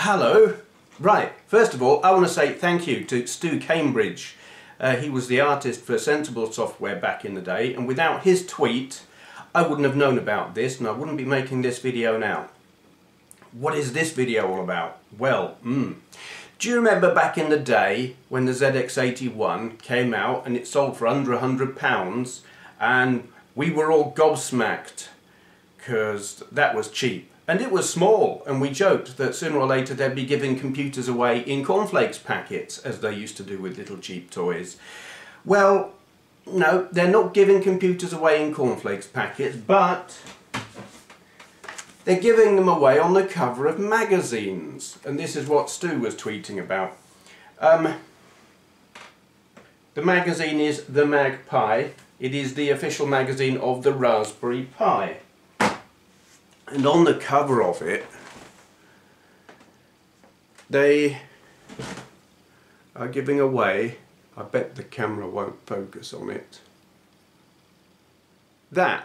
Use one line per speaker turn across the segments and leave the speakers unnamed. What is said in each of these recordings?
Hello. Right, first of all I want to say thank you to Stu Cambridge. He was the artist for Sensible Software back in the day, and without his tweet I wouldn't have known about this and I wouldn't be making this video now. What is this video all about? Well, do you remember back in the day when the ZX81 came out and it sold for under £100 and we were all gobsmacked because that was cheap? And it was small, and we joked that sooner or later they'd be giving computers away in cornflakes packets, as they used to do with little cheap toys. Well, no, they're not giving computers away in cornflakes packets, but they're giving them away on the cover of magazines. And this is what Stu was tweeting about. The magazine is The Magpie. It is the official magazine of the Raspberry Pi. And on the cover of it, they are giving away, I bet the camera won't focus on it, that.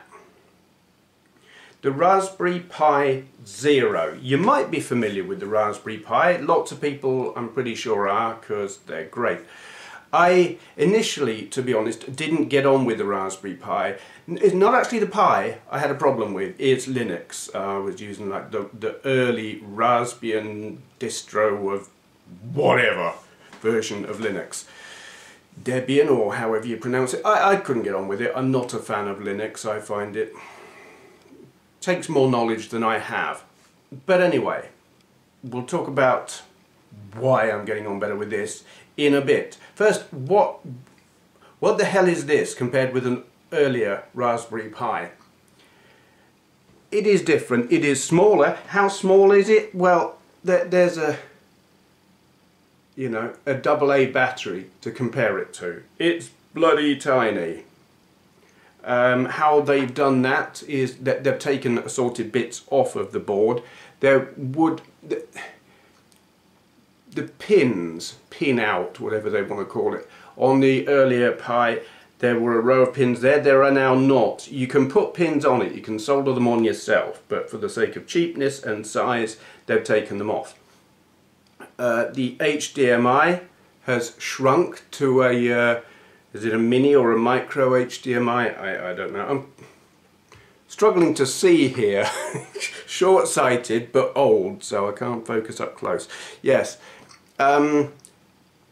The Raspberry Pi Zero. You might be familiar with the Raspberry Pi. Lots of people, I'm pretty sure, are, because they're great. I initially, to be honest, didn't get on with the Raspberry Pi. It's not actually the Pi I had a problem with, it's Linux. I was using like the early Raspbian distro of whatever version of Linux. Debian, or however you pronounce it. I couldn't get on with it. I'm not a fan of Linux. I find it takes more knowledge than I have. But anyway, we'll talk about why I'm getting on better with this in a bit. First, what the hell is this compared with an earlier Raspberry Pi? It is different. It is smaller. How small is it? Well, there's a AA battery to compare it to. It's bloody tiny. How they've done that is that they've taken assorted bits off of the board. The pin out, whatever they want to call it, on the earlier Pi, there were a row of pins there. There are now not. You can put pins on it, you can solder them on yourself, but for the sake of cheapness and size, they've taken them off. The HDMI has shrunk to a, is it a mini or a micro HDMI? I don't know. I'm struggling to see here. Short-sighted but old, so I can't focus up close. Yes.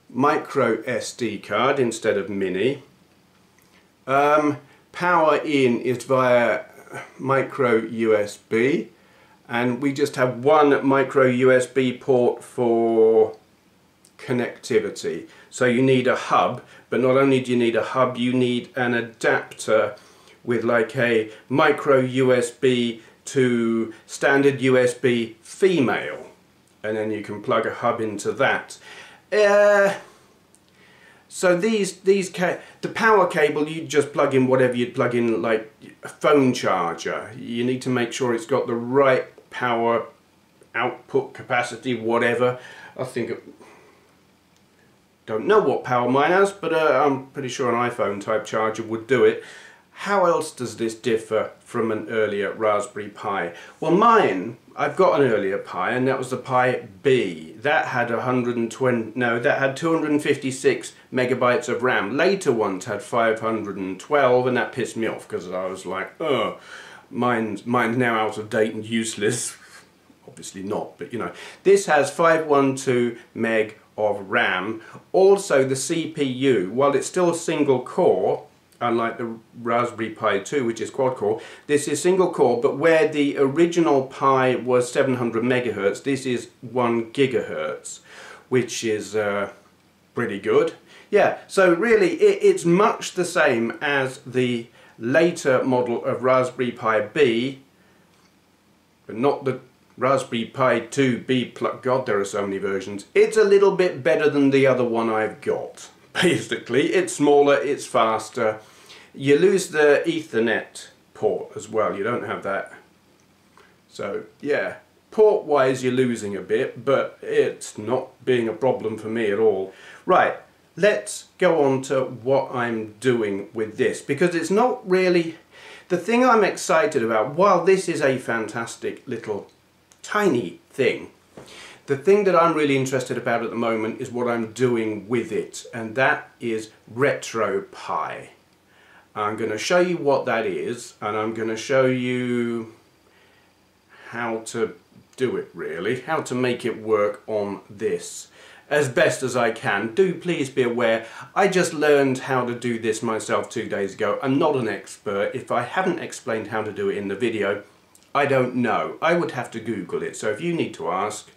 Micro SD card instead of mini. Power in is via micro USB, and we just have one micro USB port for connectivity. So you need a hub, but not only do you need a hub, you need an adapter with like a micro USB to standard USB female, and then you can plug a hub into that. So the power cable, you just plug in whatever you'd plug in, like a phone charger. You need to make sure it's got the right power output capacity, whatever. I think don't know what power mine has, but I'm pretty sure an iPhone type charger would do it. How else does this differ from an earlier Raspberry Pi? Well, mine, I've got an earlier Pi, and that was the Pi B. That had 256 megabytes of RAM. Later ones had 512, and that pissed me off because I was like, oh, mine's now out of date and useless. Obviously not, but you know. This has 512 meg of RAM. Also, the CPU, while it's still a single core, unlike the Raspberry Pi 2, which is quad-core, this is single-core, but where the original Pi was 700 megahertz, this is 1 gigahertz, which is pretty good. Yeah, so really, it's much the same as the later model of Raspberry Pi B, but not the Raspberry Pi 2B+. God, there are so many versions. It's a little bit better than the other one I've got. Basically, it's smaller, it's faster. You lose the Ethernet port as well, you don't have that. So yeah, port wise you're losing a bit, but it's not being a problem for me at all. Right, let's go on to what I'm doing with this, because it's not really the thing I'm excited about. While this is a fantastic little tiny thing, The thing that I'm really interested about at the moment is what I'm doing with it, and that is RetroPie. I'm going to show you what that is, and I'm going to show you how to do it really, how to make it work on this as best as I can. Do please be aware, I just learned how to do this myself 2 days ago. I'm not an expert. If I haven't explained how to do it in the video, I don't know. I would have to Google it, so if you need to ask,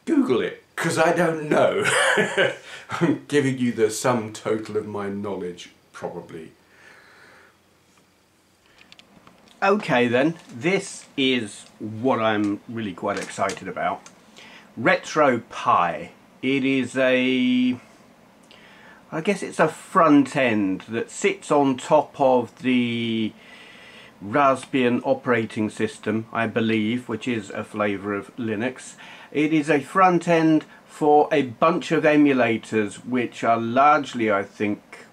Google it, because I don't know. I'm giving you the sum total of my knowledge, probably. Okay then, this is what I'm really quite excited about. RetroPie. It is I guess it's a front end that sits on top of the Raspbian operating system, I believe, which is a flavour of Linux. It is a front end for a bunch of emulators which are largely, I think,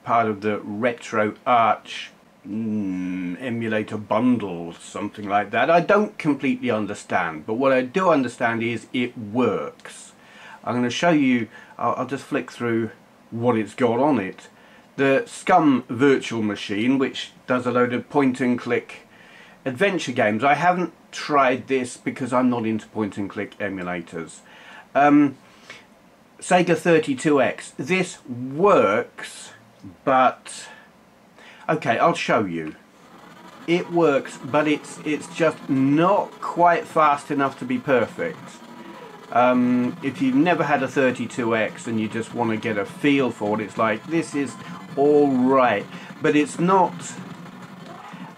part of the RetroArch emulator bundle, something like that. I don't completely understand, but what I do understand is it works. I'm going to show you, I'll just flick through what it's got on it. The Scum virtual machine, which does a load of point and click adventure games. I haven't tried this because I'm not into point and click emulators. Sega 32X. This works, but okay, I'll show you. It works, but it's just not quite fast enough to be perfect. If you've never had a 32X and you just want to get a feel for it, it's like, this is alright, but it's not.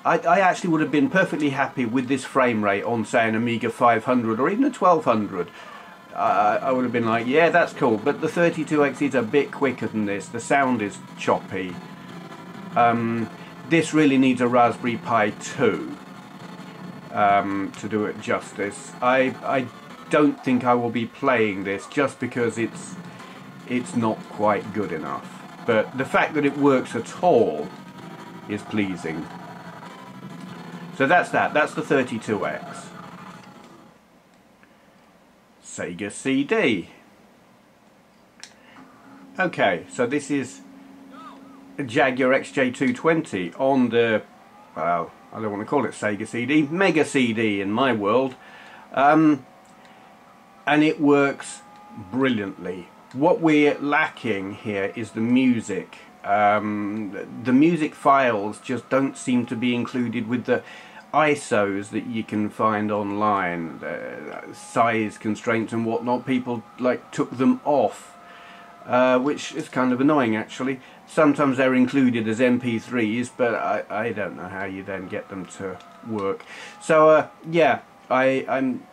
I actually would have been perfectly happy with this frame rate on, say, an Amiga 500 or even a 1200. I would have been like, yeah, that's cool, but the 32X is a bit quicker than this. The sound is choppy. This really needs a Raspberry Pi 2 to do it justice. I don't think I will be playing this just because it's not quite good enough. But the fact that it works at all is pleasing. So that's the 32X. Sega CD. Okay, so this is a Jaguar XJ220 on the, well, I don't want to call it Sega CD, Mega CD in my world. And it works brilliantly. What we're lacking here is the music. The music files just don't seem to be included with the ISOs that you can find online. Size constraints and whatnot, people like took them off, which is kind of annoying actually. Sometimes they're included as MP3s, but I don't know how you then get them to work. So yeah, I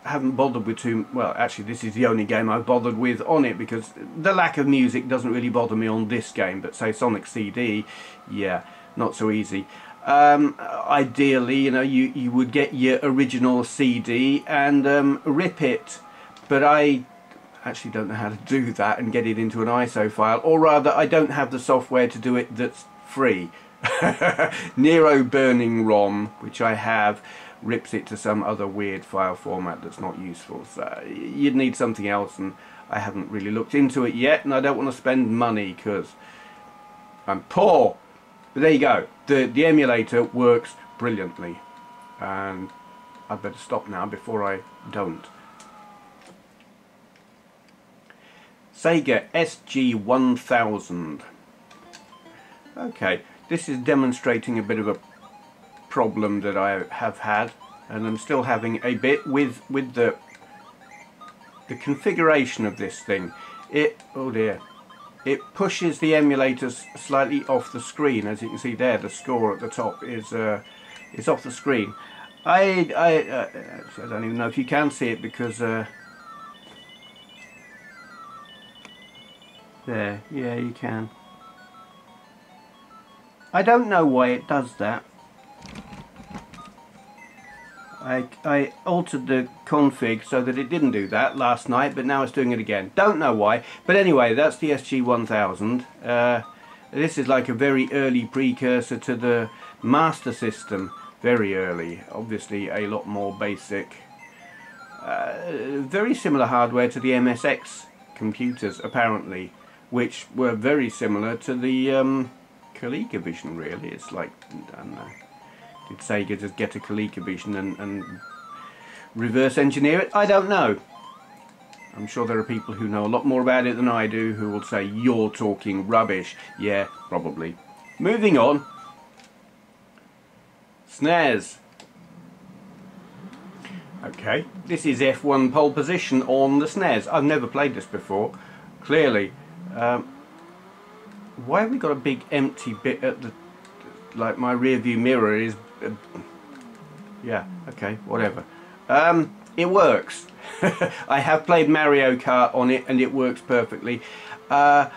haven't bothered with too, well actually this is the only game I've bothered with on it, because the lack of music doesn't really bother me on this game, but say Sonic CD, yeah, not so easy. Ideally, you know, you would get your original CD and rip it, but I actually don't know how to do that and get it into an ISO file, or rather I don't have the software to do it that's free. Nero Burning ROM, which I have, rips it to some other weird file format that's not useful, so you'd need something else, and I haven't really looked into it yet, and I don't want to spend money because I'm poor. But there you go, the emulator works brilliantly, and I'd better stop now before I don't. Sega SG-1000. Okay, this is demonstrating a bit of a problem that I have had, and I'm still having a bit with the configuration of this thing. Oh dear, it pushes the emulators slightly off the screen. As you can see there, the score at the top is off the screen. I don't even know if you can see it, because there, yeah, you can. I don't know why it does that. I altered the config so that it didn't do that last night, but now it's doing it again. Don't know why, but anyway, that's the SG-1000. This is like a very early precursor to the Master System. Very early, obviously a lot more basic. very similar hardware to the MSX computers, apparently, which were very similar to the ColecoVision, really. It's like, I don't know, did Sega just get a ColecoVision and reverse engineer it? I don't know. I'm sure there are people who know a lot more about it than I do who will say, you're talking rubbish. Yeah, probably. Moving on. SNES. Okay, this is F1 pole position on the SNES. I've never played this before, clearly. Why have we got a big empty bit at the, like my rear view mirror is, yeah, okay, whatever. It works. I have played Mario Kart on it and it works perfectly. I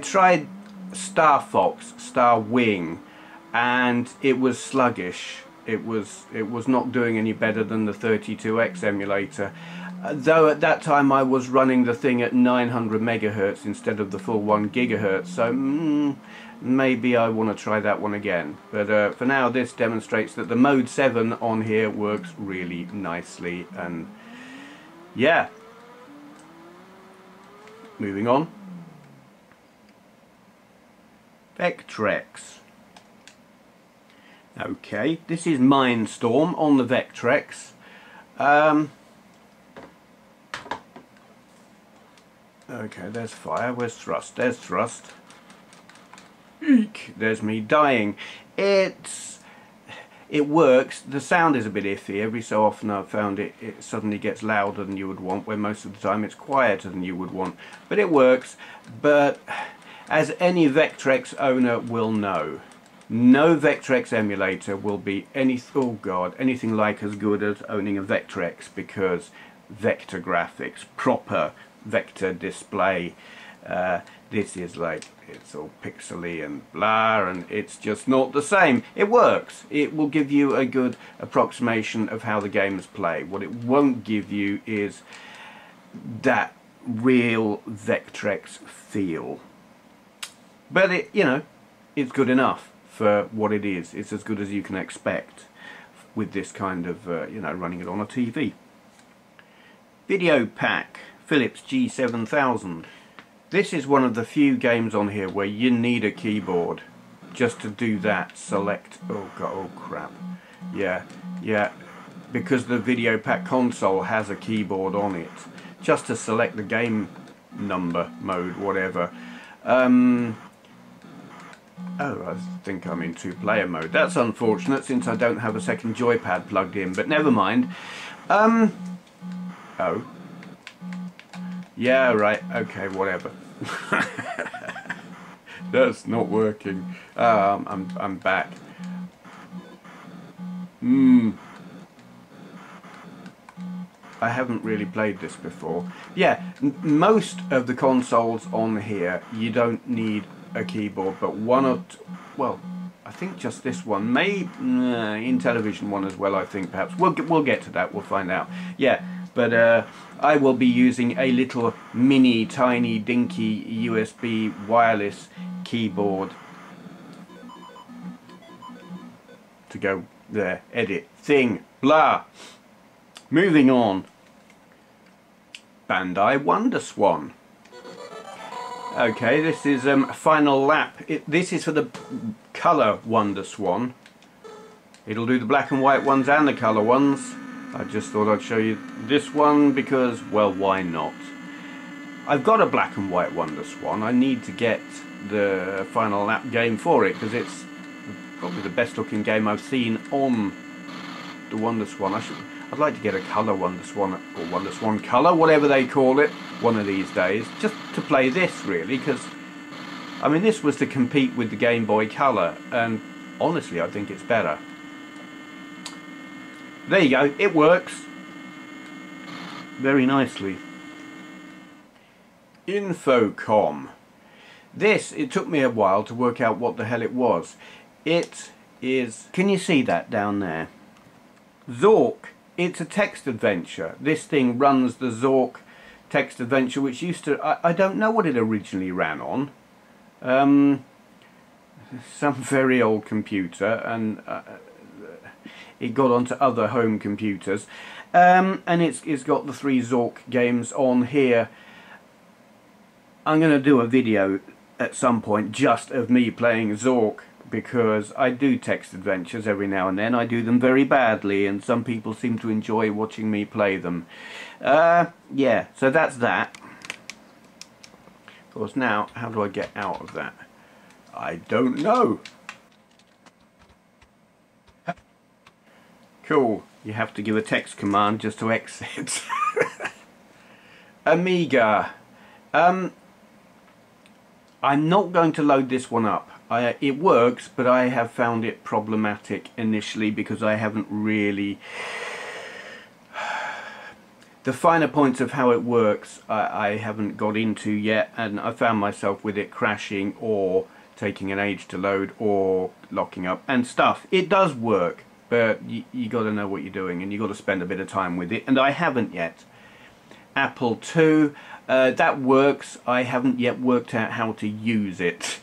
tried Star Fox, Star Wing, and it was sluggish. It was not doing any better than the 32X emulator, though at that time I was running the thing at 900 megahertz instead of the full 1 gigahertz, so maybe I want to try that one again. But for now, this demonstrates that the Mode 7 on here works really nicely, and yeah. Moving on. Vectrex. Okay, this is Mindstorm on the Vectrex. Okay, there's fire. Where's thrust? There's thrust. Eek! There's me dying. It works. The sound is a bit iffy. Every so often I've found it suddenly gets louder than you would want, when most of the time it's quieter than you would want. But it works. But as any Vectrex owner will know, no Vectrex emulator will be anything like as good as owning a Vectrex, because vector graphics, proper vector display, this is like, it's all pixely and blah, and it's just not the same. It works. It will give you a good approximation of how the games play. What it won't give you is that real Vectrex feel. But it, you know, it's good enough for what it is. It's as good as you can expect with this kind of, you know, running it on a TV. Video Pack, Philips G7000. This is one of the few games on here where you need a keyboard. Just to do that, select, oh god, oh crap. Yeah, because the Video Pack console has a keyboard on it. Just to select the game number, mode, whatever. Oh, I think I'm in 2-player mode. That's unfortunate since I don't have a second joypad plugged in, but never mind. Oh. Yeah, right, okay, whatever. That's not working. I'm back. I haven't really played this before. Yeah, most of the consoles on here, you don't need a keyboard, but one or two, well, I think just this one, maybe in television one as well, I think, perhaps. We'll get to that, we'll find out. Yeah, but I will be using a little mini tiny dinky USB wireless keyboard to go there, edit, thing, blah. Moving on. Bandai WonderSwan. Okay, this is Final Lap. This is for the colour WonderSwan. It'll do the black and white ones and the colour ones. I just thought I'd show you this one because, well, why not? I've got a black and white WonderSwan. I need to get the Final Lap game for it because it's probably the best looking game I've seen on the WonderSwan. I'd like to get a colour WonderSwan, or WonderSwan Colour, whatever they call it, one of these days, just to play this really, because I mean this was to compete with the Game Boy Color, and honestly I think it's better. There you go, it works very nicely. Infocom. This, it took me a while to work out what the hell it was. It is, can you see that down there? Zork. It's a text adventure. This thing runs the Zork text adventure, which used to, I don't know what it originally ran on. Some very old computer, and it got onto other home computers. And it's got the 3 Zork games on here. I'm going to do a video at some point just of me playing Zork, because I do text adventures every now and then. I do them very badly, and some people seem to enjoy watching me play them. Yeah, so that's that. Of course, now, how do I get out of that? I don't know. Cool. You have to give a text command just to exit. Amiga. I'm not going to load this one up. It works, but I have found it problematic initially because I haven't really... The finer points of how it works I haven't got into yet, and I found myself with it crashing or taking an age to load or locking up and stuff. It does work, but you got to know what you're doing, and you got to spend a bit of time with it, and I haven't yet. Apple II, that works. I haven't yet worked out how to use it.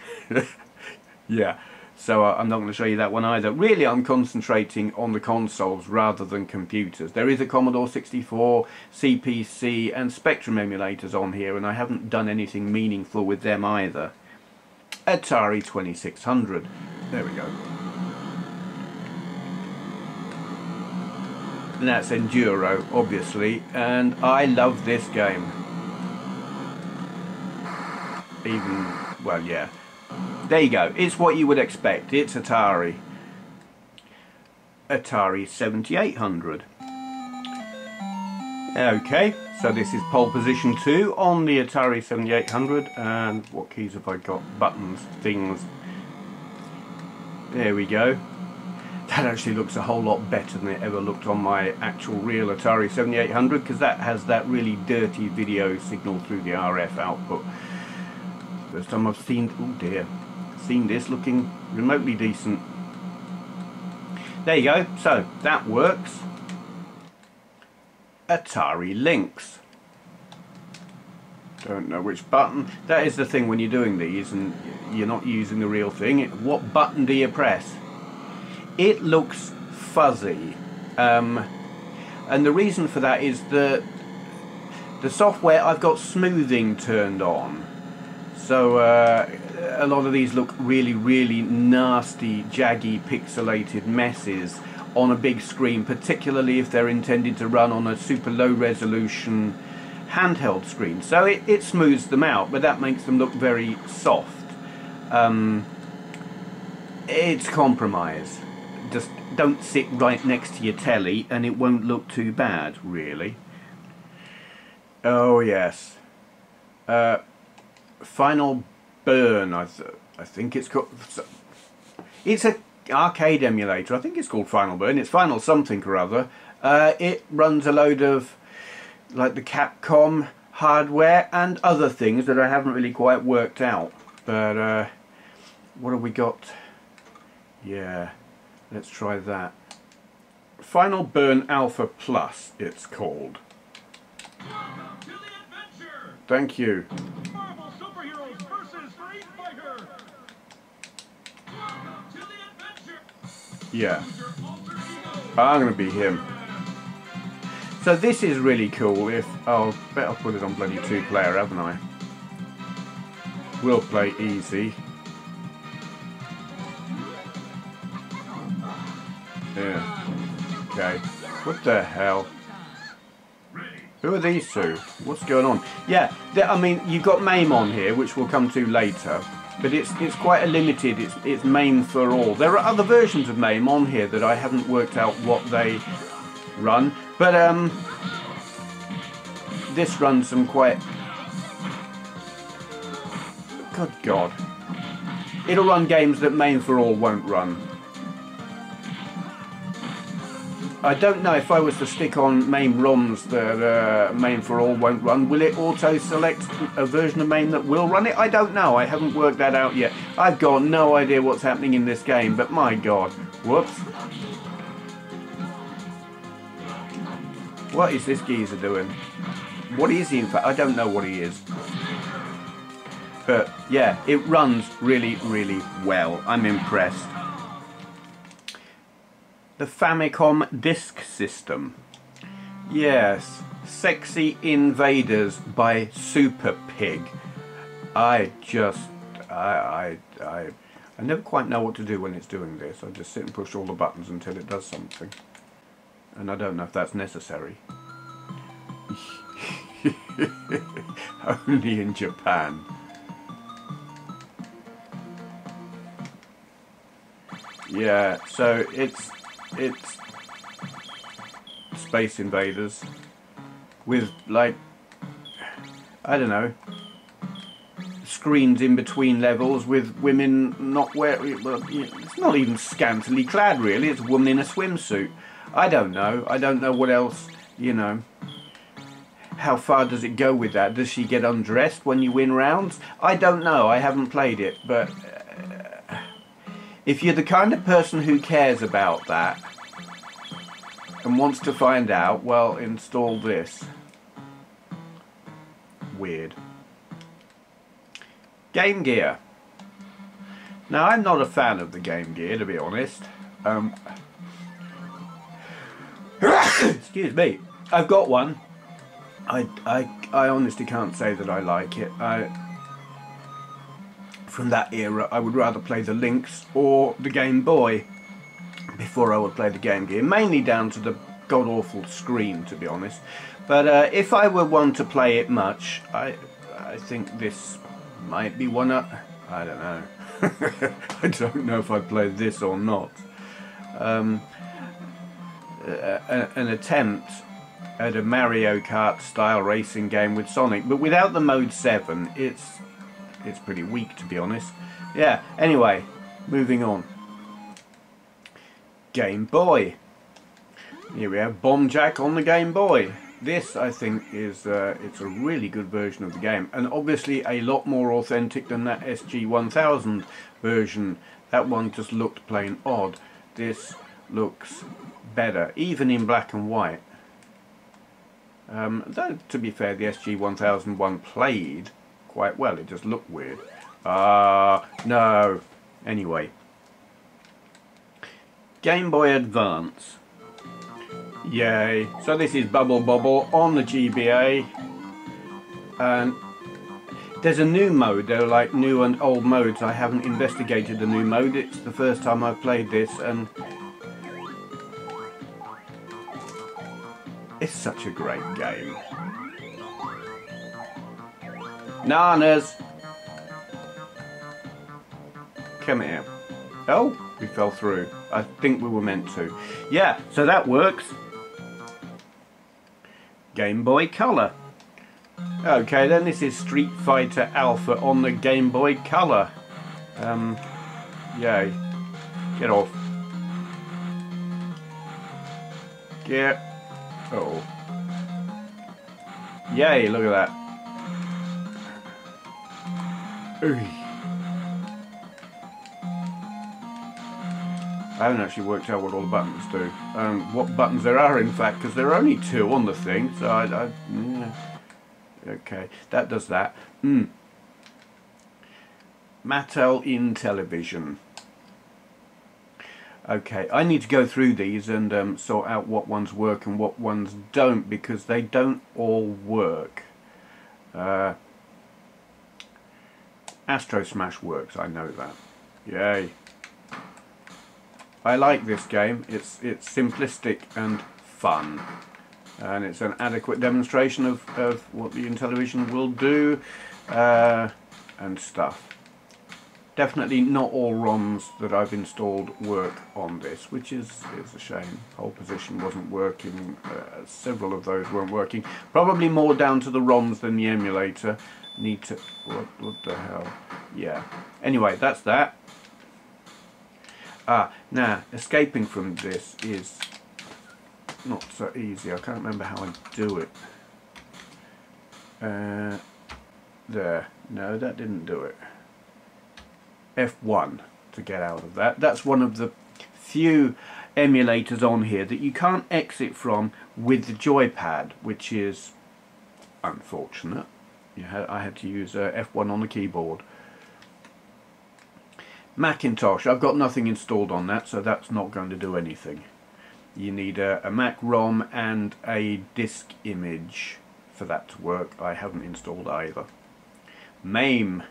Yeah, so I'm not going to show you that one either. Really, I'm concentrating on the consoles rather than computers. There is a Commodore 64, CPC and Spectrum emulators on here, and I haven't done anything meaningful with them either. Atari 2600. There we go. And that's Enduro, obviously, and I love this game. Even, well, yeah. There you go. It's what you would expect. It's Atari. Atari 7800. Okay, so this is pole position 2 on the Atari 7800. And what keys have I got? Buttons, things. There we go. That actually looks a whole lot better than it ever looked on my actual real Atari 7800, because that has that really dirty video signal through the RF output. First time I've seen, oh dear, seen this looking remotely decent. There you go, so that works. Atari Lynx. Don't know which button. That is the thing when you're doing these and you're not using the real thing. What button do you press? It looks fuzzy, and the reason for that is the software, I've got smoothing turned on, so a lot of these look really nasty, jaggy, pixelated messes on a big screen, particularly if they're intended to run on a super low resolution handheld screen. So it smooths them out, but that makes them look very soft. It's compromise. Just don't sit right next to your telly and it won't look too bad, really. Oh yes. Final Burn, I think it's called. It's an arcade emulator. I think it's called Final Burn. It's Final something or other. It runs a load of like the Capcom hardware and other things that I haven't really quite worked out. But what have we got? Yeah. Let's try that. Final Burn Alpha Plus, it's called.
Welcome to the adventure.
Thank you.
Marvel superheroes versus Street Fighter. Welcome to the adventure.
Yeah.
Use your alter ego.
I'm going to be him. So this is really cool. If I'll bet I'll put it on bloody 2-player, haven't I? We'll play easy. Yeah. Okay. What the hell? Who are these two? What's going on? Yeah, I mean, you've got MAME on here, which we'll come to later, but it's quite a limited. It's MAME for all. There are other versions of MAME on here that I haven't worked out what they run, but this runs some quite. Good God! It'll run games that MAME for all won't run. I don't know if I was to stick on MAME ROMs that MAME for all won't run, will it auto-select a version of MAME that will run it? I don't know, I haven't worked that out yet. I've got no idea what's happening in this game, but my God. Whoops. What is this geezer doing? What is he in fact? I don't know what he is. But yeah, it runs really well. I'm impressed. The Famicom Disk System. Yes, Sexy Invaders by Super Pig. I never quite know what to do when it's doing this. I just sit and push all the buttons until it does something. And I don't know if that's necessary. Only in Japan. Yeah, so it's Space Invaders with, like, I don't know, screens in between levels with women not wearing, well, it's not even scantily clad really, it's a woman in a swimsuit. I don't know what else, you know. How far does it go with that? Does she get undressed when you win rounds? I don't know, I haven't played it, but if you're the kind of person who cares about that and wants to find out, well, install this. Weird. Game Gear. Now, I'm not a fan of the Game Gear, to be honest. Excuse me. I've got one. I honestly can't say that I like it. From that era, I would rather play the Lynx or the Game Boy before I would play the Game Gear. Mainly down to the god-awful screen, to be honest. But if I were one to play it much, I think this might be one up. I don't know. I don't know if I'd play this or not. An attempt at a Mario Kart style racing game with Sonic, but without the mode 7, it's pretty weak, to be honest. Yeah, anyway, moving on. Game Boy. Here we have Bomb Jack on the Game Boy. This, I think, is it's a really good version of the game, and obviously a lot more authentic than that SG-1000 version. That one just looked plain odd. This looks better, even in black and white. Though, to be fair, the SG-1000 one played quite well. It just looked weird. No. Anyway. Game Boy Advance. Yay. So this is Bubble Bobble on the GBA. And there's a new mode. There are like new and old modes. I haven't investigated the new mode. It's the first time I've played this, and it's such a great game. Nanas! Come here. Oh, we fell through. I think we were meant to. Yeah, so that works. Game Boy Color. Okay, then this is Street Fighter Alpha on the Game Boy Color. Yay. Get off. Get. Oh. Yay, look at that. I haven't actually worked out what all the buttons do. What buttons there are, in fact, because there are only 2 on the thing. So okay, that does that. Mattel in television. Okay, I need to go through these and sort out what ones work and what ones don't, because they don't all work. Astro Smash works, I know that. Yay. I like this game. It's simplistic and fun, and it's an adequate demonstration of what the Intellivision will do and stuff. Definitely not all ROMs that I've installed work on this, which is a shame. Whole position wasn't working. Several of those weren't working. Probably more down to the ROMs than the emulator. Need to... What the hell? Yeah. Anyway, that's that. Now, escaping from this is not so easy. I can't remember how I do it. There. No, that didn't do it. F1 to get out of that. That's one of the few emulators on here that you can't exit from with the joypad, which is unfortunate. I had to use F1 on the keyboard. Macintosh, I've got nothing installed on that, so that's not going to do anything. You need a Mac ROM and a disk image for that to work. I haven't installed either. MAME.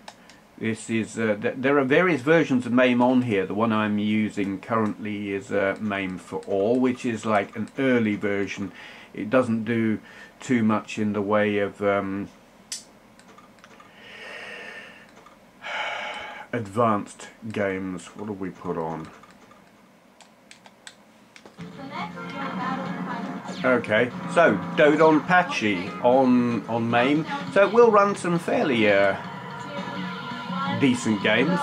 This is there are various versions of MAME on here. The one I'm using currently is MAME for All, which is like an early version. It doesn't do too much in the way of advanced games. What do we put on? Okay, so Dodonpachi on MAME. So it will run some fairly decent games.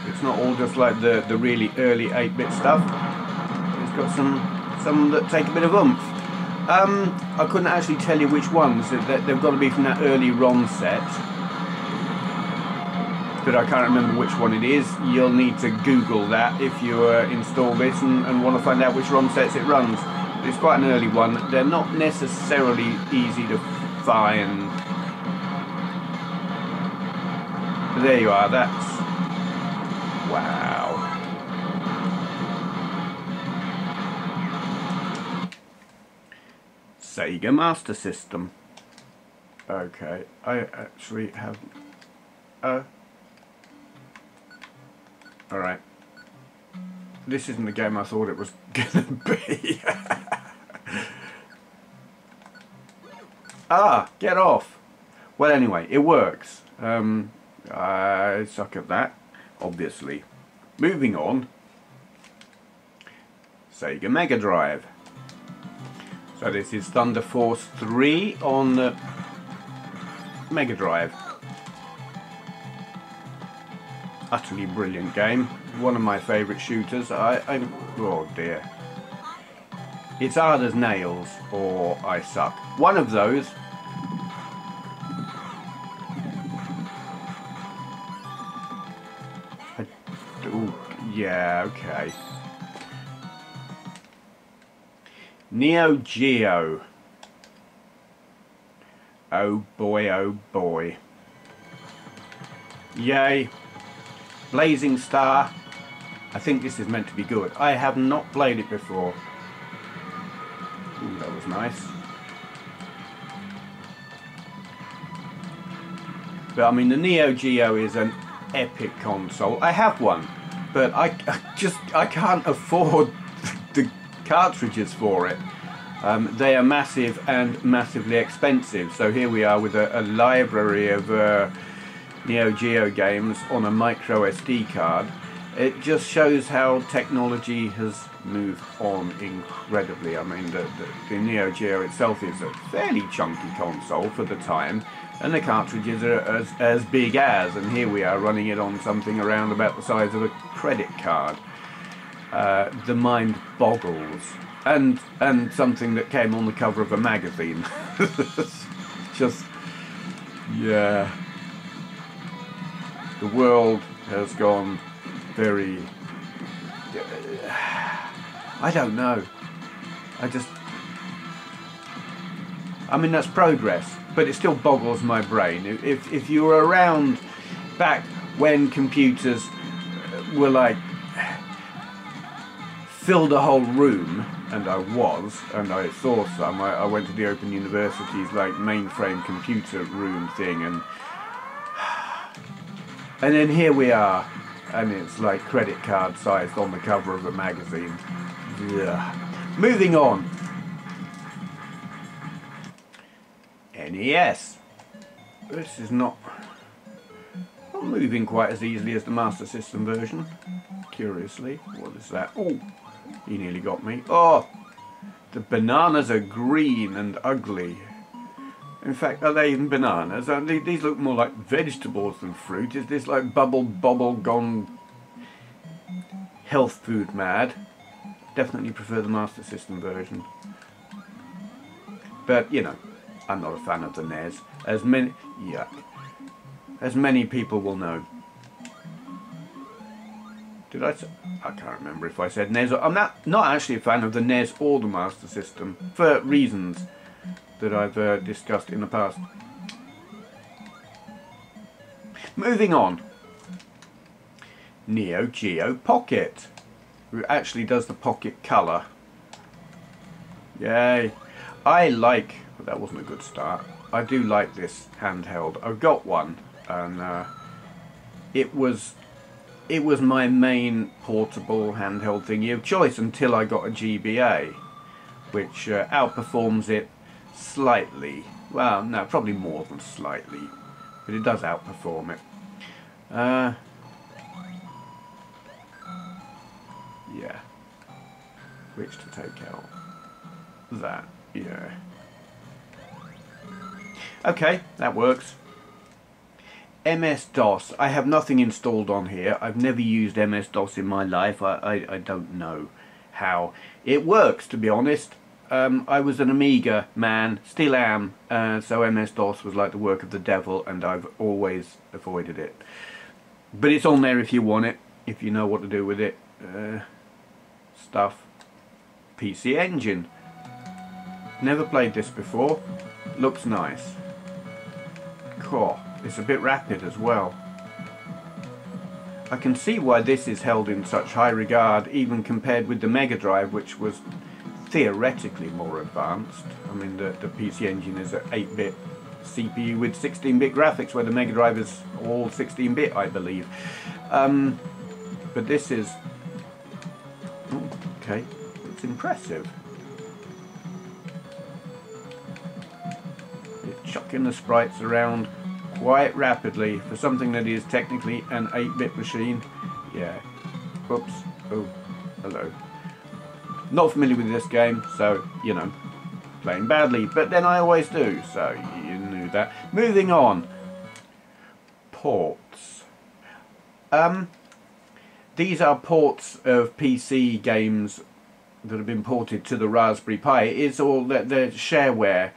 It's not all just like the really early 8-bit stuff. It's got some that take a bit of oomph. I couldn't actually tell you which ones. They've got to be from that early ROM set, but I can't remember which one it is. You'll need to Google that if you install this and want to find out which ROM sets it runs. It's quite an early one. They're not necessarily easy to find. But there you are. That's wow. Sega Master System. Okay, I actually have. Alright. This isn't the game I thought it was gonna be. Ah, get off. Well, anyway, it works. I suck at that, obviously. Moving on. Sega Mega Drive. So this is Thunder Force 3 on the Mega Drive. Utterly brilliant game. One of my favourite shooters. Oh dear. It's hard as nails, or I suck. One of those. Ooh, yeah, okay. Neo Geo. Oh boy, oh boy. Yay. Blazing Star. I think this is meant to be good. I have not played it before. Ooh, that was nice. But I mean, the Neo Geo is an epic console. I have one, but I can't afford the cartridges for it. They are massive and massively expensive. So here we are with a library of Neo Geo games on a micro SD card. It just shows how technology has moved on incredibly. I mean, the Neo Geo itself is a fairly chunky console for the time, and the cartridges are as big as, and here we are running it on something around about the size of a credit card. The mind boggles. And something that came on the cover of a magazine. Just, yeah. The world has gone very... I don't know. I mean, that's progress, but it still boggles my brain. If you were around back when computers were like... filled a whole room, and I saw some. I went to the Open University's like mainframe computer room thing, and then here we are, and it's like credit card sized on the cover of a magazine. Yeah. Moving on. NES. This is not moving quite as easily as the Master System version. Curiously, what is that? Oh. He nearly got me. Oh! The bananas are green and ugly. In fact, are they even bananas? These look more like vegetables than fruit. Is this like bubble bobble gone health food mad? Definitely prefer the Master System version. But, you know, I'm not a fan of the NES. As many people will know. Did I say? I can't remember if I said NES. I'm not actually a fan of the NES or the Master System, for reasons that I've discussed in the past. Moving on. Neo Geo Pocket, who actually does the Pocket Color. Yay. That wasn't a good start. I do like this handheld. I've got one, and it was my main portable handheld thingy of choice until I got a GBA, which outperforms it slightly. Well, no, probably more than slightly, but it does outperform it. Yeah. Which to take out? That, yeah. Okay, that works. MS-DOS. I have nothing installed on here. I've never used MS-DOS in my life. I don't know how it works, to be honest. I was an Amiga man, still am, so MS-DOS was like the work of the devil, and I've always avoided it. But it's on there if you want it, if you know what to do with it. Stuff. PC Engine. Never played this before. Looks nice. Cool. It's a bit rapid as well. I can see why this is held in such high regard, even compared with the Mega Drive, which was theoretically more advanced. I mean, the PC Engine is an 8-bit CPU with 16-bit graphics, where the Mega Drive is all 16-bit, I believe. But this is... Oh, okay, it's impressive. It's chucking the sprites around quite rapidly for something that is technically an 8-bit machine. Yeah. Oops. Oh, hello. Not familiar with this game, so, you know, playing badly, but then I always do, so you knew that. Moving on. Ports. These are ports of PC games that have been ported to the Raspberry Pi. It's all the shareware,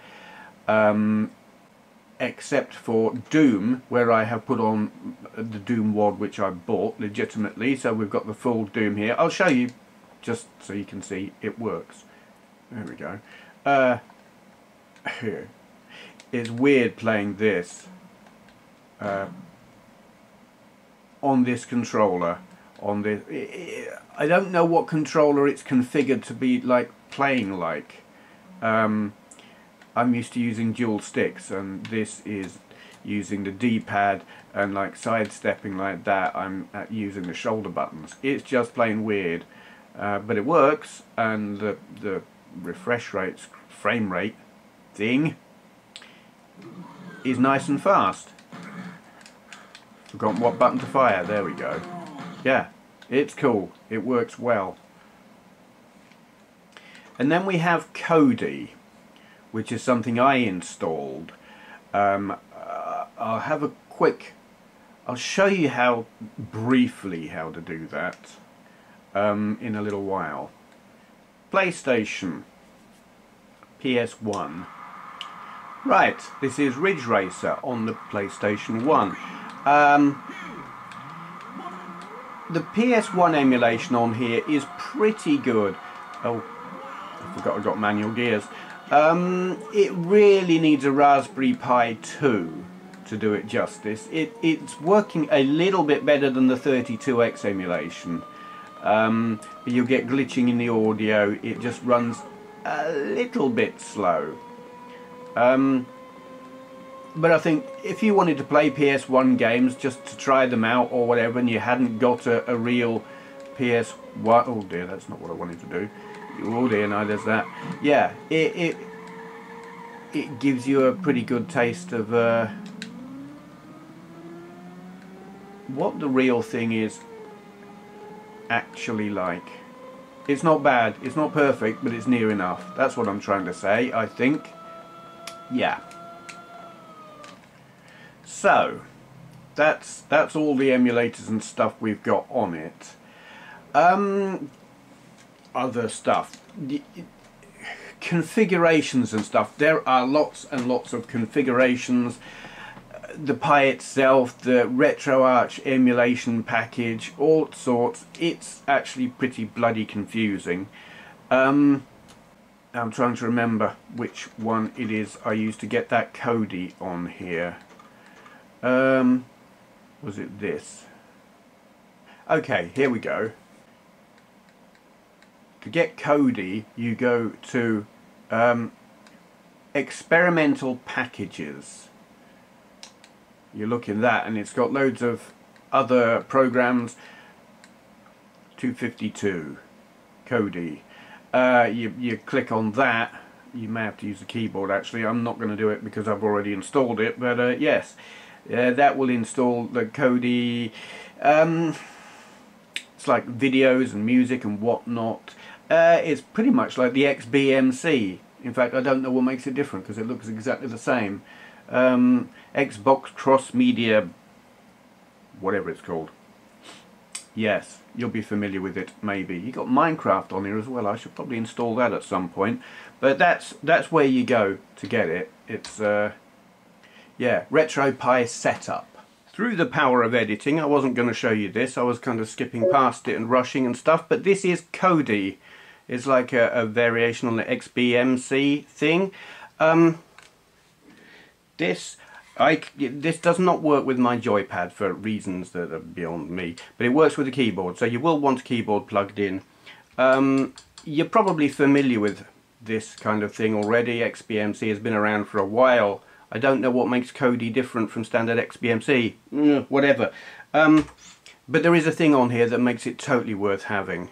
except for Doom, where I have put on the Doom WAD, which I bought legitimately, so we've got the full Doom here. I'll show you, just so you can see it works. There we go. Here. It's weird playing this on this controller. On this, I don't know what controller it's configured to be like playing like. I'm used to using dual sticks, and this is using the D-pad and like sidestepping like that. I'm using the shoulder buttons. It's just plain weird, but it works, and the refresh rates, frame rate thing is nice and fast. Forgotten what button to fire. There we go. Yeah, it's cool. It works well. And then we have Kodi, which is something I installed. I'll have a quick... I'll show you how briefly how to do that in a little while. PlayStation. PS1. Right, this is Ridge Racer on the PlayStation 1. The PS1 emulation on here is pretty good. Oh, I forgot I got manual gears. It really needs a Raspberry Pi 2 to do it justice. It's working a little bit better than the 32X emulation. But you'll get glitching in the audio. It just runs a little bit slow. But I think if you wanted to play PS1 games just to try them out or whatever, and you hadn't got a real PS1... Oh dear, that's not what I wanted to do. Oh dear, no, there's that. Yeah, it gives you a pretty good taste of what the real thing is actually like. It's not bad, it's not perfect, but it's near enough. That's what I'm trying to say, I think. Yeah. So, that's all the emulators and stuff we've got on it. Other stuff. Configurations and stuff. There are lots and lots of configurations. The Pi itself, the RetroArch emulation package, all sorts. It's actually pretty bloody confusing. I'm trying to remember which one it is I used to get that Kodi on here. Was it this? Okay, here we go. To get Kodi, you go to experimental packages. You look in that and it's got loads of other programs. 252 Kodi. You click on that. You may have to use the keyboard actually. I'm not going to do it because I've already installed it, but yes, that will install the Kodi. It's like videos and music and whatnot. It's pretty much like the XBMC. In fact, I don't know what makes it different because it looks exactly the same. Xbox Cross Media, whatever it's called. Yes, you'll be familiar with it, maybe. You got Minecraft on here as well. I should probably install that at some point. But that's where you go to get it. It's yeah, RetroPie setup. Through the power of editing, I wasn't going to show you this. I was kind of skipping past it and rushing and stuff. But this is Kodi. It's like a variation on the XBMC thing. This does not work with my joypad for reasons that are beyond me, but it works with the keyboard, so you will want a keyboard plugged in. You're probably familiar with this kind of thing already. XBMC has been around for a while. I don't know what makes Kodi different from standard XBMC, whatever. But there is a thing on here that makes it totally worth having.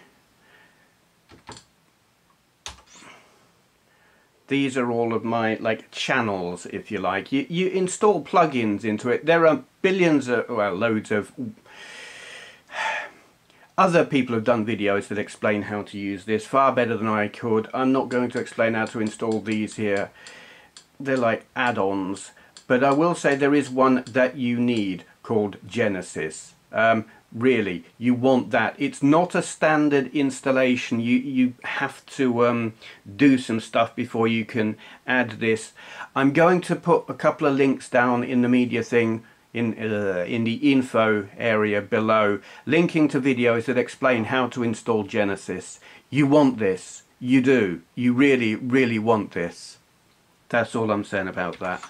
These are all of my channels, if you like. You install plugins into it. There are billions of, well, loads of other people have done videos that explain how to use this far better than I could. I'm not going to explain how to install these here. They're like add-ons. But I will say there is one that you need called Genesis. Really, you want that. It's not a standard installation. You have to do some stuff before you can add this. I'm going to put a couple of links down in the media thing, in the info area below, linking to videos that explain how to install Genesis. You want this. You do. You really, really want this. That's all I'm saying about that.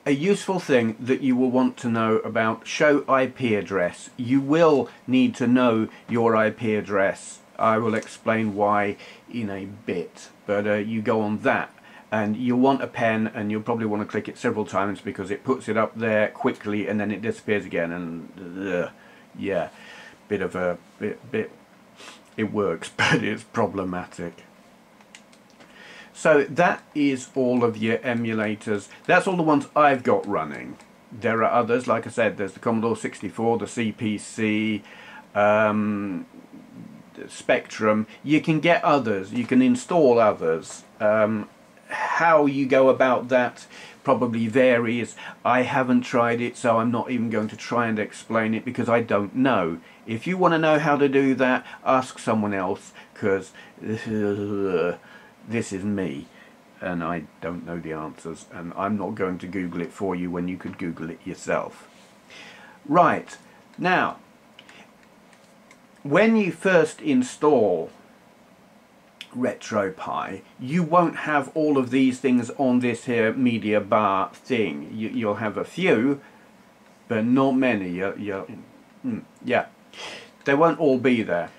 A useful thing that you will want to know about show IP address. You will need to know your IP address. I will explain why in a bit, but you go on that and you'll want a pen, and you'll probably want to click it several times because it puts it up there quickly and then it disappears again, and yeah, bit of a bit it works, but it's problematic. So that is all of your emulators. That's all the ones I've got running. There are others, like I said, there's the Commodore 64, the CPC, the Spectrum. You can get others, you can install others. How you go about that probably varies. I haven't tried it, so I'm not even going to try and explain it because I don't know. If you want to know how to do that, ask someone else, because this is me and I don't know the answers, and I'm not going to Google it for you when you could Google it yourself. Right, now when you first install RetroPie, you won't have all of these things on this here media bar thing. You'll have a few, but not many. Yeah, they won't all be there.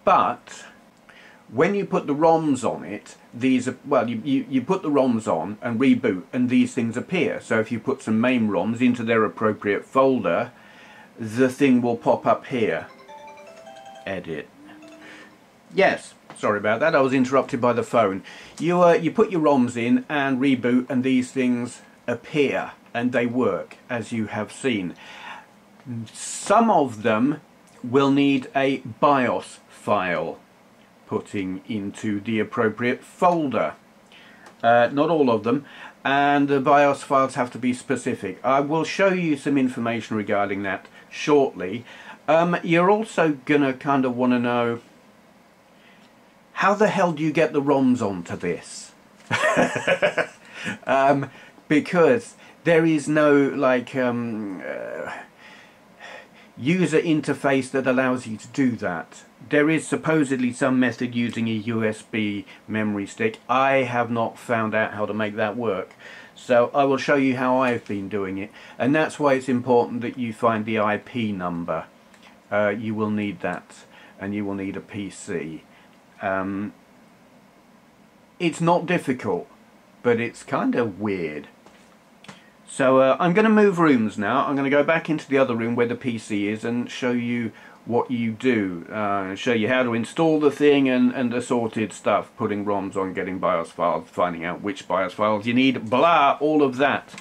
But when you put the ROMs on it, these are, well, you put the ROMs on and reboot and these things appear. So if you put some main ROMs into their appropriate folder, the thing will pop up here. Edit. Yes, sorry about that, I was interrupted by the phone. You put your ROMs in and reboot and these things appear and they work, as you have seen. Some of them will need a BIOS file putting into the appropriate folder. Not all of them, and the BIOS files have to be specific. I will show you some information regarding that shortly. You're also gonna kind of want to know, how the hell do you get the ROMs onto this? Because there is no user interface that allows you to do that. There is supposedly some method using a USB memory stick. I have not found out how to make that work. So I will show you how I've been doing it. And that's why it's important that you find the IP number. You will need that. And you will need a PC.
It's not difficult, but it's kind of weird. So I'm going to move rooms now. I'm going to go back into the other room where the PC is and show you what you do. Show you how to install the thing and assorted stuff, putting ROMs on, getting BIOS files, finding out which BIOS files you need, blah, all of that.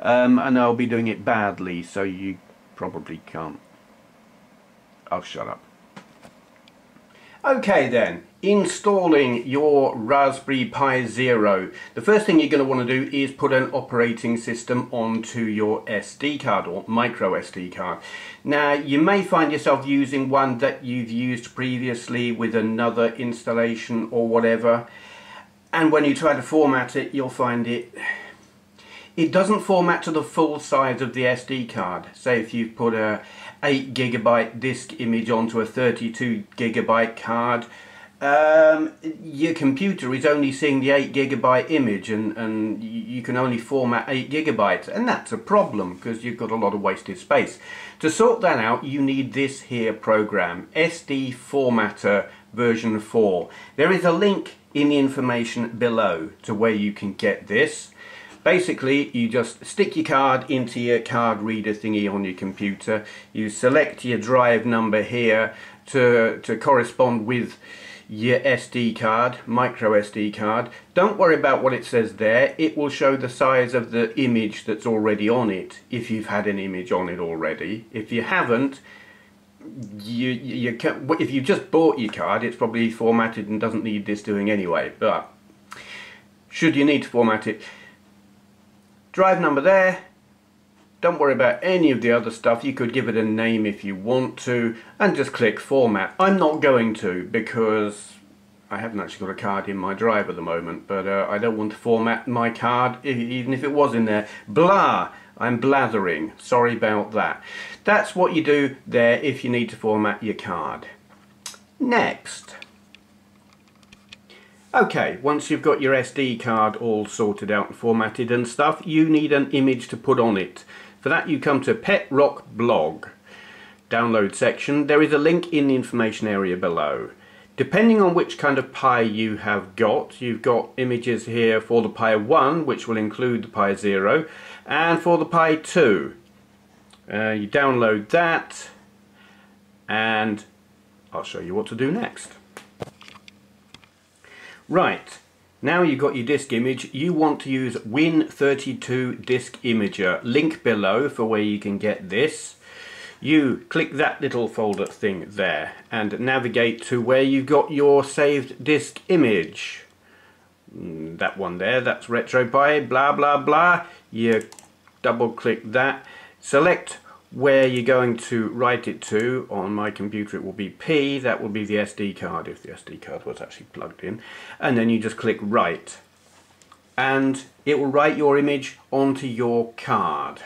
And I'll be doing it badly, so you probably can't. I'll shut up. Okay then, installing your Raspberry Pi Zero. The first thing you're going to want to do is put an operating system onto your SD card or micro SD card. Now you may find yourself using one that you've used previously with another installation or whatever, and when you try to format it you'll find it doesn't format to the full size of the SD card. Say if you've put a 8GB disk image onto a 32GB card, your computer is only seeing the 8GB image and you can only format 8GB, and that's a problem because you've got a lot of wasted space. To sort that out you need this here program, SD Formatter version 4. There is a link in the information below to where you can get this. Basically, you just stick your card into your card reader thingy on your computer. You select your drive number here to correspond with your SD card, micro SD card. Don't worry about what it says there. It will show the size of the image that's already on it, if you've had an image on it already. If you haven't, if you've just bought your card, it's probably formatted and doesn't need this doing anyway. But should you need to format it, drive number there. Don't worry about any of the other stuff. You could give it a name if you want to and just click format. I'm not going to because I haven't actually got a card in my drive at the moment, but I don't want to format my card even if it was in there. Blah, I'm blathering, sorry about that. That's what you do there if you need to format your card. Next. Okay, once you've got your SD card all sorted out and formatted and stuff, you need an image to put on it. For that you come to Pet Rock Blog, download section. There is a link in the information area below. Depending on which kind of Pi you have got, you've got images here for the Pi 1, which will include the PiZero, and for the Pi 2. You download that, and I'll show you what to do next. Right, now you've got your disk image, you want to use Win32 Disk Imager. Link below for where you can get this. You click that little folder thing there and navigate to where you've got your saved disk image. That one there, that's RetroPie, blah blah blah. You double click that, select where you're going to write it to. On my computer it will be P, that will be the SD card if the SD card was actually plugged in, and then you just click write and it will write your image onto your card.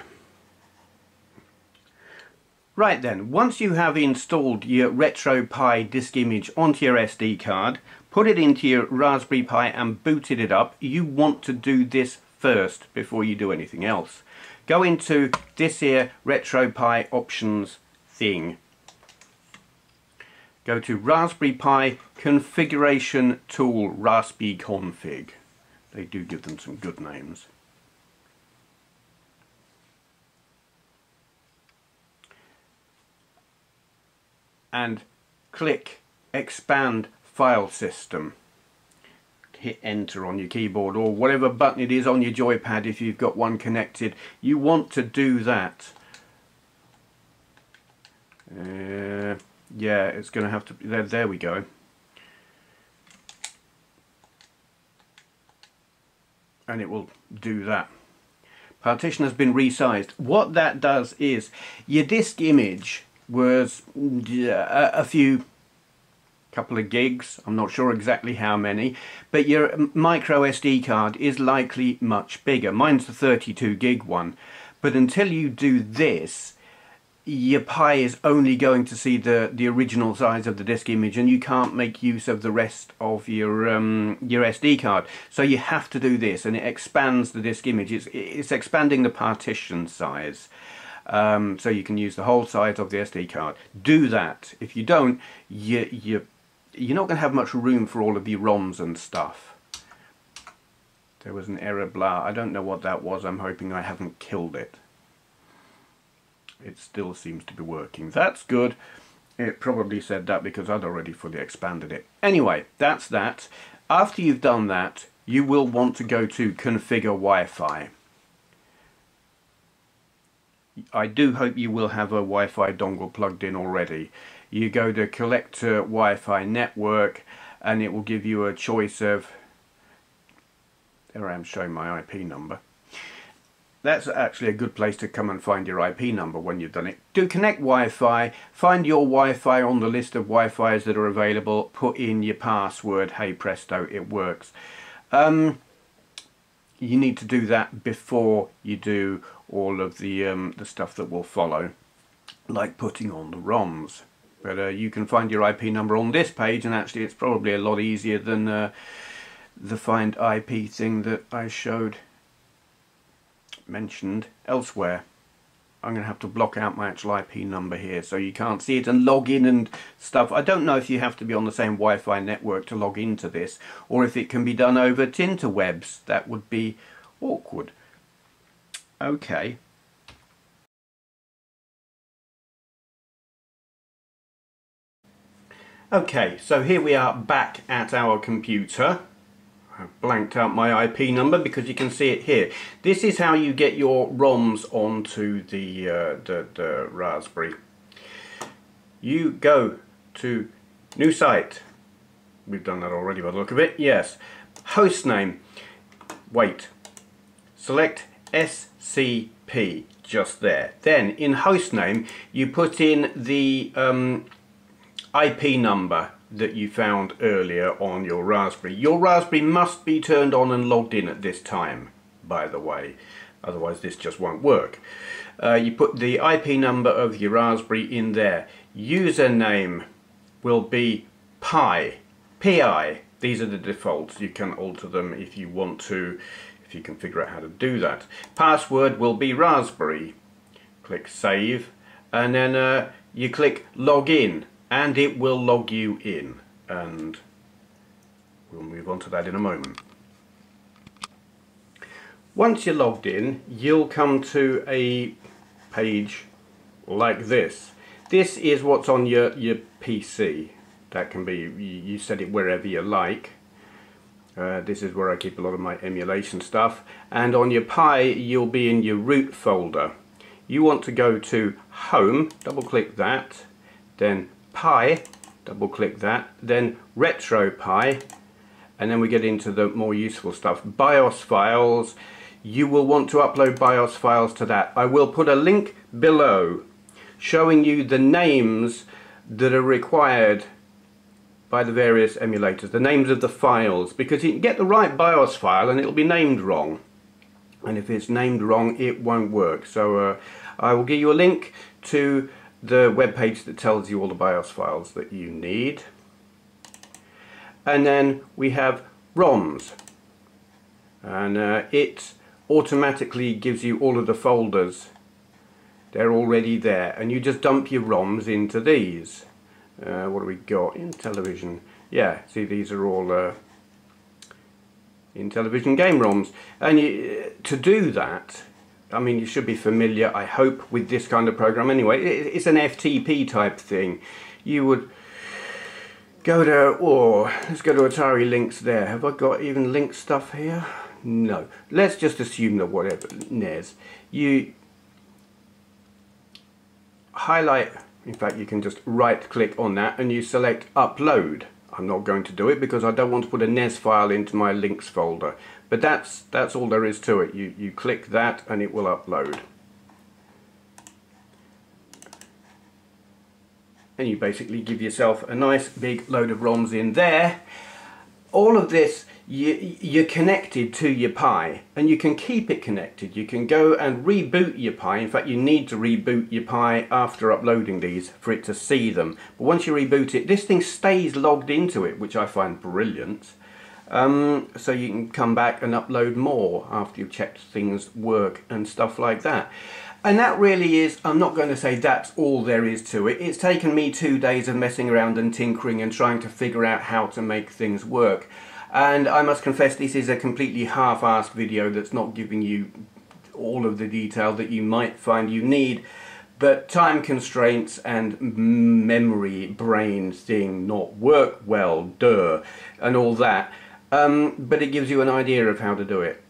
Right then, once you have installed your RetroPie disk image onto your SD card, put it into your Raspberry Pi and booted it up, you want to do this first before you do anything else. Go into this here RetroPie options thing. Go to Raspberry Pi configuration tool, Raspberry config. They do give them some good names. And click expand file system. Hit enter on your keyboard or whatever button it is on your joypad if you've got one connected. You want to do that. Yeah, it's going to have to be there we go. And it will do that. Partition has been resized. What that does is your disk image was a couple of gigs, I'm not sure exactly how many, but your micro SD card is likely much bigger. Mine's the 32 gig one, but until you do this, your Pi is only going to see the original size of the disk image, and you can't make use of the rest of your SD card. So you have to do this, and it expands the disk image. It's expanding the partition size. So you can use the whole size of the SD card. Do that. If you don't, you're not going to have much room for all of your ROMs and stuff. There was an error, blah. I don't know what that was. I'm hoping I haven't killed it. It still seems to be working. That's good. It probably said that because I'd already fully expanded it. Anyway, that's that. After you've done that, you will want to go to Configure Wi-Fi. I do hope you will have a Wi-Fi dongle plugged in already. You go to Collector Wi-Fi Network and it will give you a choice of... There I am showing my IP number. That's actually a good place to come and find your IP number when you've done it. Do Connect Wi-Fi, find your Wi-Fi on the list of Wi-Fis that are available, put in your password, hey presto, it works. You need to do that before you do all of the stuff that will follow, like putting on the ROMs. But you can find your IP number on this page, and actually it's probably a lot easier than the find IP thing that I mentioned elsewhere. I'm going to have to block out my actual IP number here so you can't see it and log in and stuff. I don't know if you have to be on the same Wi-Fi network to log into this, or if it can be done over Tinterwebs. That would be awkward. Okay. Okay, so here we are back at our computer. I've blanked out my IP number because you can see it here. This is how you get your ROMs onto the Raspberry. You go to new site. We've done that already by the look of it. Yes. Host name. Wait. Select SCP. Just there. Then in host name you put in the IP number that you found earlier on your Raspberry. Your Raspberry must be turned on and logged in at this time, by the way, otherwise this just won't work. You put the IP number of your Raspberry in there. Username will be Pi, Pi. These are the defaults. You can alter them if you want to, if you can figure out how to do that. Password will be Raspberry. Click Save, and then you click Login. And it will log you in, and we'll move on to that in a moment. Once you're logged in, you'll come to a page like this. This is what's on your PC. That can be, you set it wherever you like. This is where I keep a lot of my emulation stuff. And on your Pi, you'll be in your root folder. You want to go to Home, double click that, then Pi, double click that, then RetroPie, and then we get into the more useful stuff. BIOS files, you will want to upload BIOS files to that. I will put a link below showing you the names that are required by the various emulators, the names of the files, because you can get the right BIOS file and it'll be named wrong, and if it's named wrong it won't work. So I will give you a link to the web page that tells you all the BIOS files that you need. And then we have ROMs, and it automatically gives you all of the folders. They're already there, and you just dump your ROMs into these. What do we got in television? Yeah, see, these are all in television game ROMs, and to do that, I mean, you should be familiar, I hope, with this kind of program anyway. It's an FTP type thing. You would go to, let's go to Atari Lynx there. Have I got even Lynx stuff here? No. Let's just assume that whatever, NES. You highlight, in fact you can just right click on that and you select Upload. I'm not going to do it because I don't want to put a NES file into my Lynx folder. But that's all there is to it. You click that and it will upload. And you basically give yourself a nice big load of ROMs in there. All of this, you're connected to your Pi, and you can keep it connected. You can go and reboot your Pi. In fact, you need to reboot your Pi after uploading these for it to see them. But once you reboot it, this thing stays logged into it, which I find brilliant. So you can come back and upload more after you've checked things work and stuff like that. And that really is, I'm not going to say that's all there is to it. It's taken me 2 days of messing around and tinkering and trying to figure out how to make things work. And I must confess, this is a completely half-assed video that's not giving you all of the detail that you might find you need. But time constraints and memory brain thing not work well, and all that. But it gives you an idea of how to do it.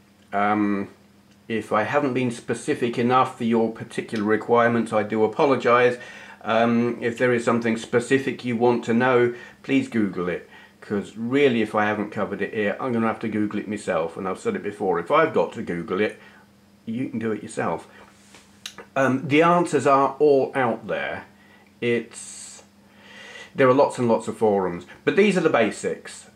If I haven't been specific enough for your particular requirements, I do apologise. If there is something specific you want to know, please Google it. Because really, if I haven't covered it here, I'm going to have to Google it myself. And I've said it before, if I've got to Google it, you can do it yourself. The answers are all out there. There are lots and lots of forums. But these are the basics.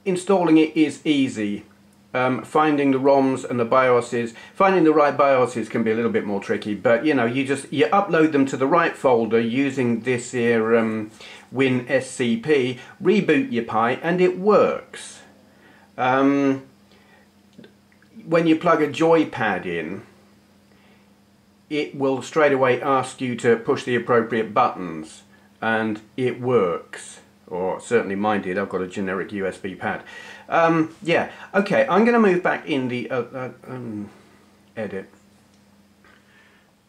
Installing it is easy. Finding the ROMs and the BIOSes, finding the right BIOSes can be a little bit more tricky, but you know, you upload them to the right folder using this here WinSCP, reboot your Pi, and it works. When you plug a joypad in, it will straight away ask you to push the appropriate buttons, and it works. Or certainly mine did. I've got a generic USB pad. Yeah, okay, I'm going to move back in the edit.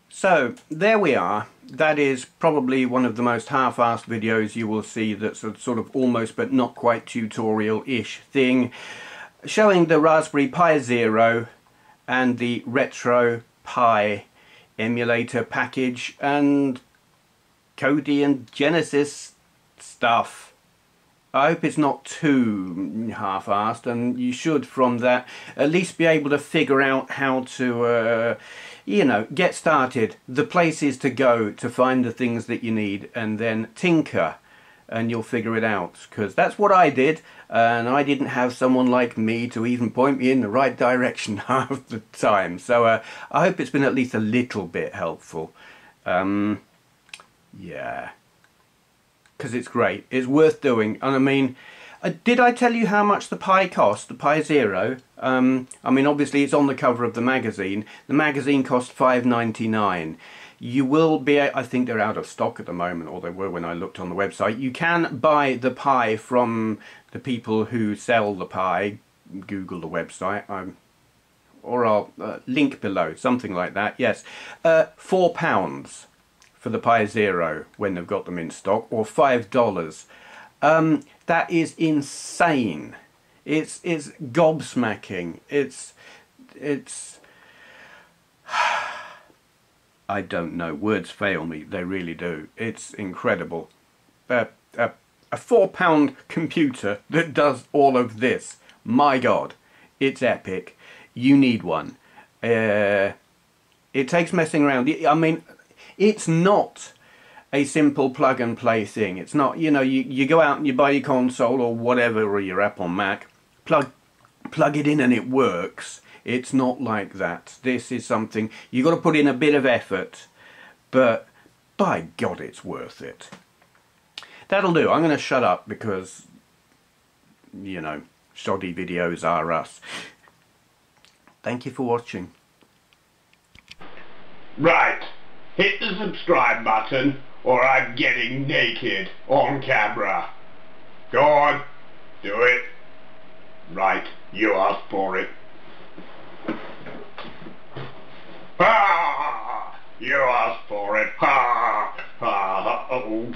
So, there we are. That is probably one of the most half-assed videos you will see that's a sort of almost but not quite tutorial-ish thing, showing the Raspberry Pi Zero and the RetroPie emulator package and Kodi and Genesis stuff. I hope it's not too half-assed, and you should from that at least be able to figure out how to, you know, get started, the places to go to find the things that you need, and then tinker, and you'll figure it out, because that's what I did, and I didn't have someone like me to even point me in the right direction half the time. So I hope it's been at least a little bit helpful. Yeah. Because it's great, it's worth doing. And I mean, did I tell you how much the Pi cost, the PiZero? I mean, obviously it's on the cover of the magazine. The magazine cost $5.99. You will be, I think they're out of stock at the moment, or they were when I looked on the website. You can buy the Pi from the people who sell the Pi. Google the website, or I'll link below, something like that. Yes, £4. For the PiZero when they've got them in stock, or $5. That is insane. It's gobsmacking. It's I don't know. Words fail me. They really do. It's incredible. A £4 computer that does all of this. My God, it's epic. You need one. It takes messing around. I mean, it's not a simple plug and play thing. It's not, you know, you go out and you buy your console or whatever, or your Apple Mac, plug it in and it works. It's not like that. This is something you've got to put in a bit of effort, but by God, it's worth it. That'll do. I'm going to shut up because, you know, shoddy videos are us. Thank you for watching.
Right. Hit the subscribe button, or I'm getting naked on camera. Go on, do it. Right, you asked for it. Ah! You asked for it. Ha! Ha! Oh.